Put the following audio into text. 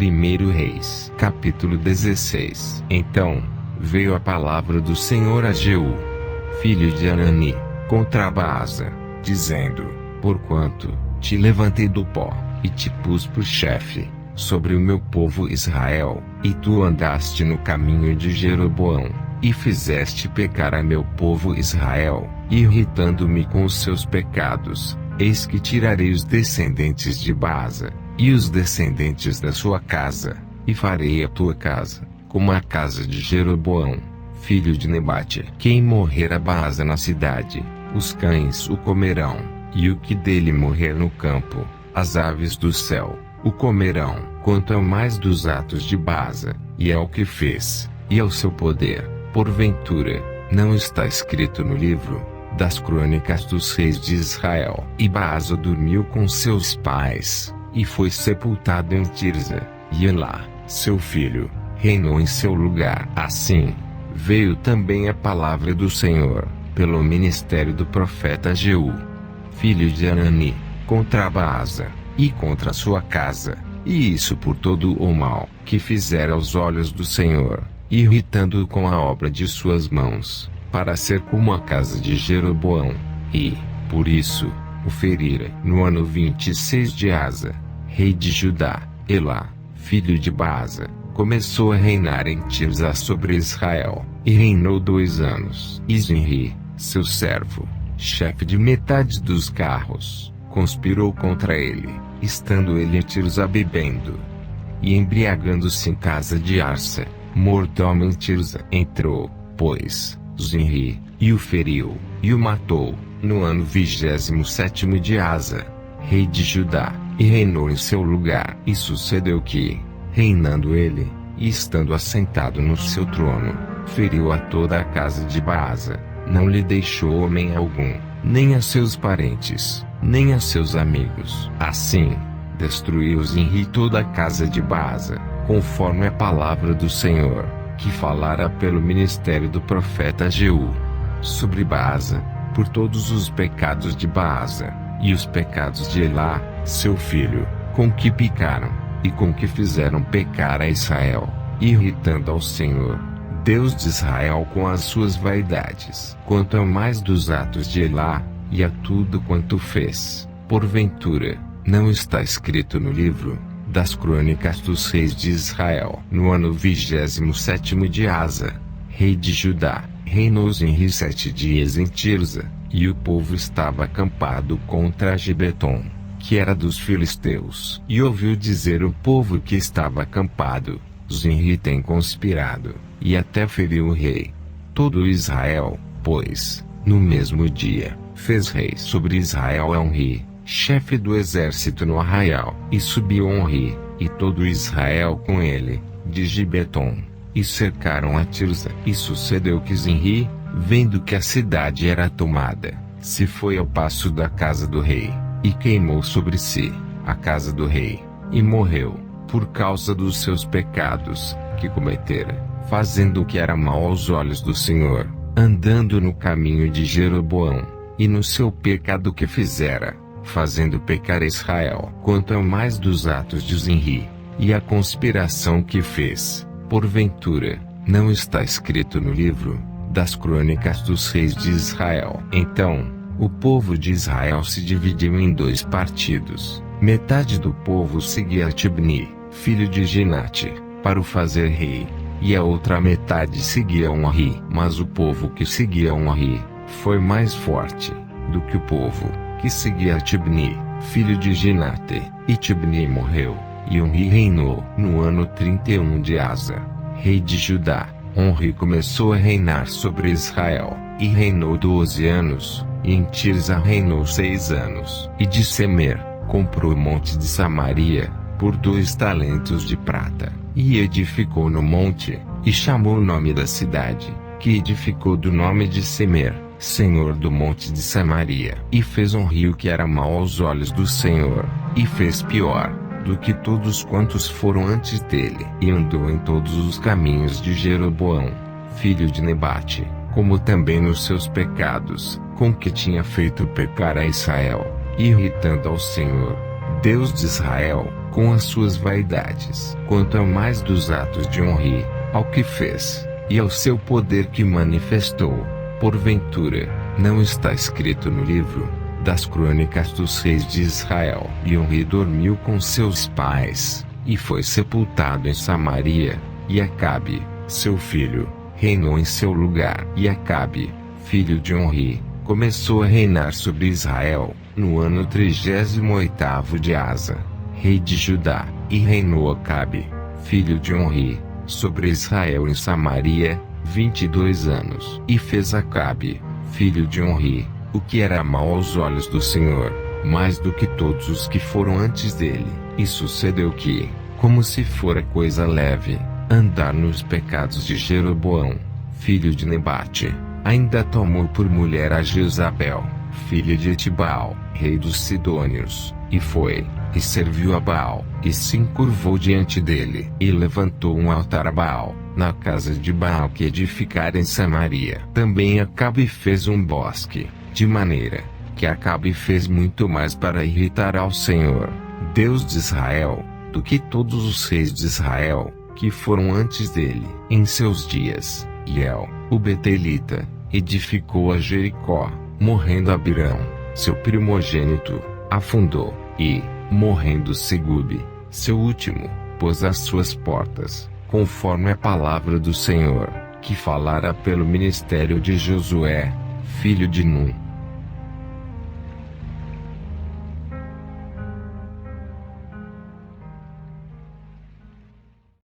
1 Reis, capítulo 16. Então veio a palavra do Senhor a Jeú, filho de Hanani, contra Baasa, dizendo: porquanto te levantei do pó, e te pus por chefe sobre o meu povo Israel, e tu andaste no caminho de Jeroboão, e fizeste pecar a meu povo Israel, irritando-me com os seus pecados, eis que tirarei os descendentes de Baasa, e os descendentes da sua casa, e farei a tua casa como a casa de Jeroboão, filho de Nebate. Quem morrer a Baasa na cidade, os cães o comerão, e o que dele morrer no campo, as aves do céu o comerão. Quanto ao mais dos atos de Baasa, e ao que fez, e ao seu poder, porventura não está escrito no livro das crônicas dos reis de Israel? E Baasa dormiu com seus pais, e foi sepultado em Tirza, e Elá, seu filho, reinou em seu lugar. Assim veio também a palavra do Senhor, pelo ministério do profeta Jeú, filho de Hanani, contra Baasa, e contra sua casa, e isso por todo o mal que fizera aos olhos do Senhor, irritando-o com a obra de suas mãos, para ser como a casa de Jeroboão, e, por isso, o ferira. No ano 26 de Asa, rei de Judá, Elá, filho de Baasa, começou a reinar em Tirza sobre Israel, e reinou 2 anos. E Zinri, seu servo, chefe de metade dos carros, conspirou contra ele, estando ele em Tirza bebendo e embriagando-se em casa de Arsa, mordomo em Tirza. Entrou, pois, Zinri, e o feriu, e o matou, no ano 27º de Asa, rei de Judá, e reinou em seu lugar. E sucedeu que, reinando ele, e estando assentado no seu trono, feriu a toda a casa de Baasa, não lhe deixou homem algum, nem a seus parentes, nem a seus amigos. Assim, destruiu Zinri toda a casa de Baasa, conforme a palavra do Senhor, que falara pelo ministério do profeta Jeú, sobre Baasa, por todos os pecados de Baasa, e os pecados de Elá, seu filho, com que picaram, e com que fizeram pecar a Israel, irritando ao Senhor, Deus de Israel, com as suas vaidades. Quanto ao mais dos atos de Elá, e a tudo quanto fez, porventura não está escrito no livro das crônicas dos reis de Israel? No ano 27º de Asa, rei de Judá, reinou Zinri 7 dias em Tirza, e o povo estava acampado contra Gibeton, que era dos filisteus. E ouviu dizer o povo que estava acampado: Zinri tem conspirado, e até feriu o rei. Todo Israel, pois, no mesmo dia, fez rei sobre Israel Onri, chefe do exército no arraial, e subiu Onri, e todo Israel com ele, de Gibeton, e cercaram a Tirza. E sucedeu que Zinri, vendo que a cidade era tomada, se foi ao paço da casa do rei, e queimou sobre si a casa do rei, e morreu, por causa dos seus pecados que cometera, fazendo o que era mal aos olhos do Senhor, andando no caminho de Jeroboão, e no seu pecado que fizera, fazendo pecar Israel. Quanto ao mais dos atos de Zinri, e a conspiração que fez, porventura não está escrito no livro das crônicas dos reis de Israel? Então o povo de Israel se dividiu em 2 partidos. Metade do povo seguia Tibni, filho de Ginate, para o fazer rei, e a outra metade seguia Onri. Mas o povo que seguia Onri foi mais forte do que o povo que seguia Tibni, filho de Ginate, e Tibni morreu, e Onri reinou. No ano 31 de Asa, rei de Judá, Onri começou a reinar sobre Israel, e reinou 12 anos, e em Tirza reinou 6 anos. E de Semer, comprou o monte de Samaria, por 2 talentos de prata, e edificou no monte, e chamou o nome da cidade, que edificou do nome de Semer, senhor do monte de Samaria. E fez Onri o que era mau aos olhos do Senhor, e fez pior do que todos quantos foram antes dele, e andou em todos os caminhos de Jeroboão, filho de Nebate, como também nos seus pecados, com que tinha feito pecar a Israel, irritando ao Senhor, Deus de Israel, com as suas vaidades. Quanto ao mais dos atos de Onri, ao que fez, e ao seu poder que manifestou, porventura, não está escrito no livro das crônicas dos reis de Israel. E Onri dormiu com seus pais, e foi sepultado em Samaria, e Acabe, seu filho, reinou em seu lugar. E Acabe, filho de Onri, começou a reinar sobre Israel, no ano 38º de Asa, rei de Judá, e reinou Acabe, filho de Onri, sobre Israel em Samaria, 22 anos. E fez Acabe, filho de Onri, o que era mau aos olhos do Senhor, mais do que todos os que foram antes dele. E sucedeu que, como se fora coisa leve, andar nos pecados de Jeroboão, filho de Nebate, ainda tomou por mulher a Jezabel, filha de Etibal, rei dos Sidônios, e foi, e serviu a Baal, e se encurvou diante dele, e levantou um altar a Baal, na casa de Baal que edificara em Samaria. Também Acabe fez um bosque, de maneira que Acabe fez muito mais para irritar ao Senhor, Deus de Israel, do que todos os reis de Israel, que foram antes dele. Em seus dias, Hiel, o Betelita, edificou a Jericó, morrendo Abirão, seu primogênito, afundou, e, morrendo Segube, seu último, pôs as suas portas, conforme a palavra do Senhor, que falara pelo ministério de Josué, filho de Num.